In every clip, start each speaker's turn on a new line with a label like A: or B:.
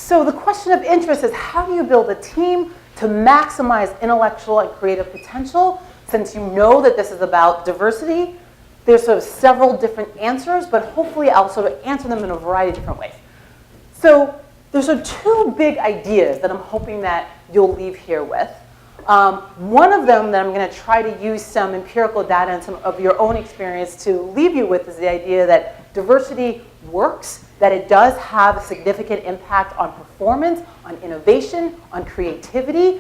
A: So the question of interest is, how do you build a team to maximize intellectual and creative potential? Since you know that this is about diversity, there's sort of several different answers, but hopefully I'll sort of answer them in a variety of different ways. So there's sort of two big ideas that I'm hoping that you'll leave here with. One of them that I'm going to try to use some empirical data and some of your own experience to leave you with is the idea that diversity works, that it does have a significant impact on performance, on innovation, on creativity,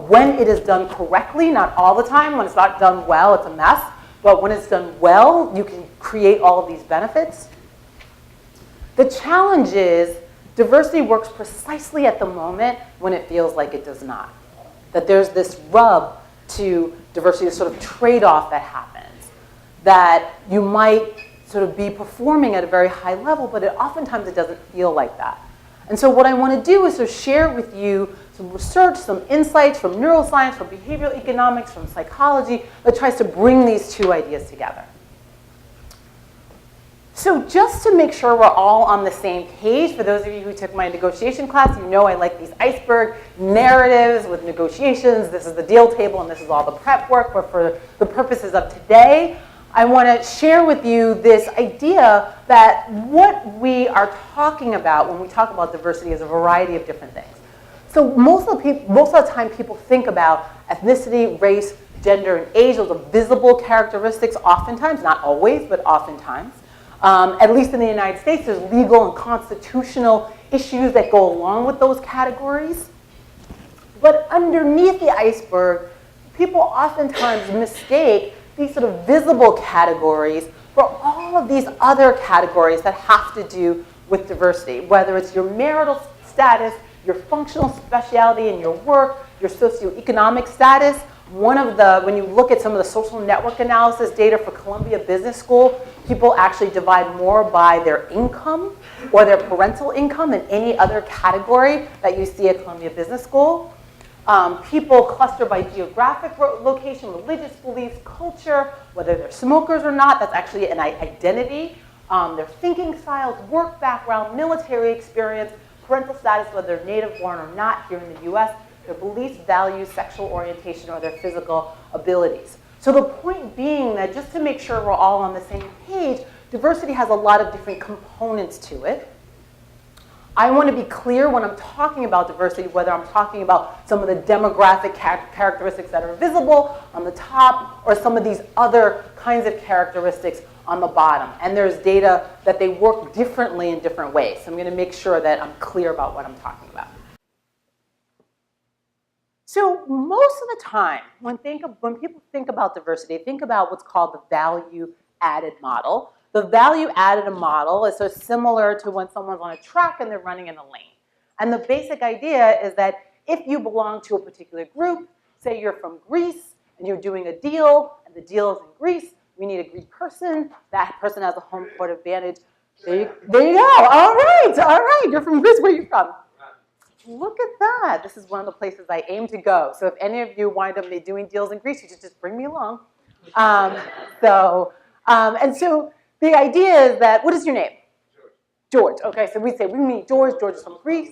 A: when it is done correctly, not all the time. When it's not done well, it's a mess. But when it's done well, you can create all of these benefits. The challenge is diversity works precisely at the moment when it feels like it does not. That there's this rub to diversity, this sort of trade-off that happens. That you might sort of be performing at a very high level, but oftentimes it doesn't feel like that. And so what I want to do is to share with you some research, some insights from neuroscience, from behavioral economics, from psychology, that tries to bring these two ideas together. So just to make sure we're all on the same page, for those of you who took my negotiation class, you know I like these iceberg narratives with negotiations. This is the deal table and this is all the prep work, but for the purposes of today, I want to share with you this idea that what we are talking about when we talk about diversity is a variety of different things. So most of the time people think about ethnicity, race, gender, and age. Those are visible characteristics oftentimes, not always, but oftentimes. At least in the United States, there's legal and constitutional issues that go along with those categories. But underneath the iceberg, people oftentimes mistake these sort of visible categories for all of these other categories that have to do with diversity, whether it's your marital status, your functional speciality in your work, your socioeconomic status. When you look at some of the social network analysis data for Columbia Business School, people actually divide more by their income or their parental income than any other category that you see at Columbia Business School. People cluster by geographic location, religious beliefs, culture, whether they're smokers or not. That's actually an identity. Their thinking styles, work background, military experience, parental status, whether they're native born or not here in the US, their beliefs, values, sexual orientation, or their physical abilities. So the point being that just to make sure we're all on the same page, diversity has a lot of different components to it. I want to be clear when I'm talking about diversity, whether I'm talking about some of the demographic characteristics that are visible on the top or some of these other kinds of characteristics on the bottom. And there's data that they work differently in different ways. So I'm going to make sure that I'm clear about what I'm talking about. So most of the time, when people think about diversity, think about what's called the value-added model. The value-added model is so similar to when someone's on a track and they're running in a lane. And the basic idea is that if you belong to a particular group, say you're from Greece and you're doing a deal, and the deal is in Greece, we need a Greek person. That person has a home court advantage. There you go. All right. You're from Greece. Where are you from? Look at that. This is one of the places I aim to go. So if any of you wind up doing deals in Greece, you should just bring me along. And so the idea is that, what is your name? George. Okay, so we say we meet George. George is from Greece.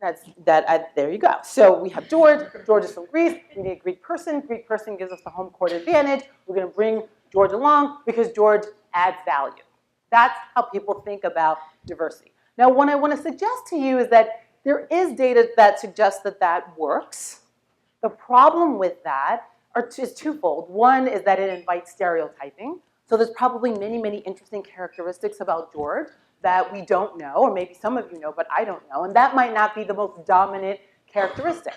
A: There you go. So we have George. George is from Greece. We need a Greek person. Greek person gives us the home court advantage. We're going to bring George along because George adds value. That's how people think about diversity. Now, what I want to suggest to you is that there is data that suggests that that works. The problem with that is twofold. One is that it invites stereotyping. So there's probably many, many interesting characteristics about George that we don't know, or maybe some of you know, but I don't know. And that might not be the most dominant characteristic.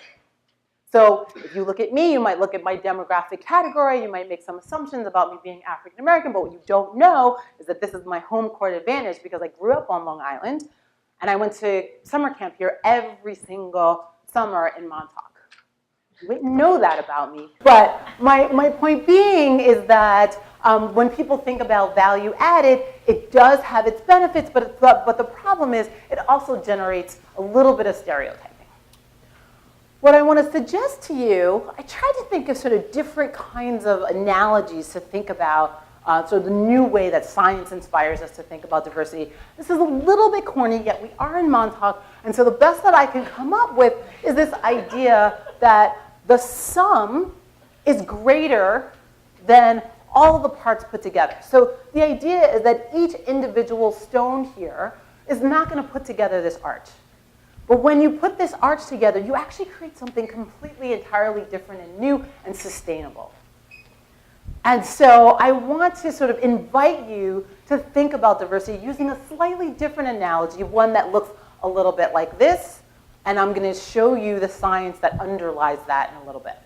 A: So if you look at me, you might look at my demographic category. You might make some assumptions about me being African American. But what you don't know is that this is my home court advantage because I grew up on Long Island. And I went to summer camp here every single summer in Montauk. You wouldn't know that about me. But my point being is that when people think about value added, it does have its benefits, but the problem is it also generates a little bit of stereotyping. What I want to suggest to you, I tried to think of sort of different kinds of analogies to think about sort of the new way that science inspires us to think about diversity. This is a little bit corny, yet we are in Montauk. And so the best that I can come up with is this idea that the sum is greater than all of the parts put together. So the idea is that each individual stone here is not going to put together this arch. But when you put this arch together, you actually create something completely, entirely different and new and sustainable. And so I want to sort of invite you to think about diversity using a slightly different analogy, one that looks a little bit like this. And I'm going to show you the science that underlies that in a little bit.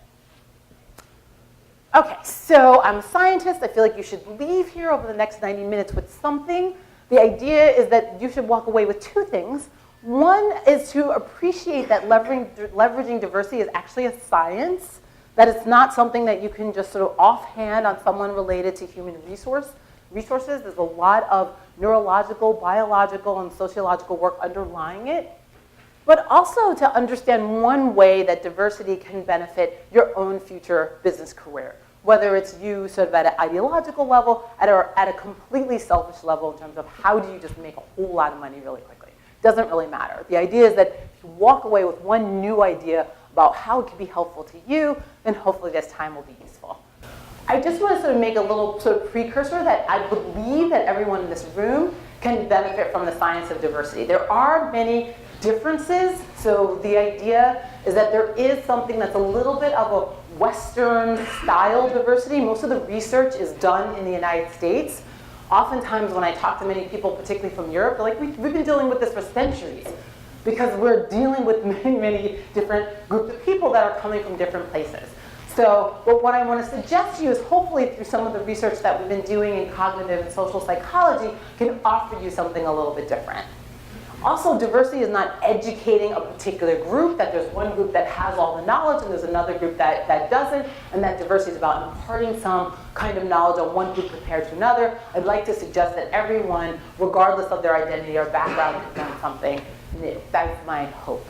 A: Okay, so I'm a scientist. I feel like you should leave here over the next 90 minutes with something. The idea is that you should walk away with two things. One is to appreciate that leveraging diversity is actually a science, that it's not something that you can just sort of offhand on someone related to human resources. There's a lot of neurological, biological, and sociological work underlying it. But also to understand one way that diversity can benefit your own future business career, whether it's you sort of at an ideological level or at a completely selfish level in terms of how do you just make a whole lot of money really quickly. Doesn't really matter. The idea is that if you walk away with one new idea about how it can be helpful to you, then hopefully this time will be useful. I just want to sort of make a little sort of precursor that I believe that everyone in this room can benefit from the science of diversity. There are many differences, so the idea is that there is something that's a little bit of a Western style diversity. Most of the research is done in the United States. Oftentimes when I talk to many people, particularly from Europe, they're like, we've been dealing with this for centuries because we're dealing with many, many different groups of people that are coming from different places. So, but what I want to suggest to you is hopefully through some of the research that we've been doing in cognitive and social psychology can offer you something a little bit different. Also, diversity is not educating a particular group, that there's one group that has all the knowledge and there's another group that doesn't, and that diversity is about imparting some kind of knowledge on one group compared to another. I'd like to suggest that everyone, regardless of their identity or background, can learn something new. That's my hope.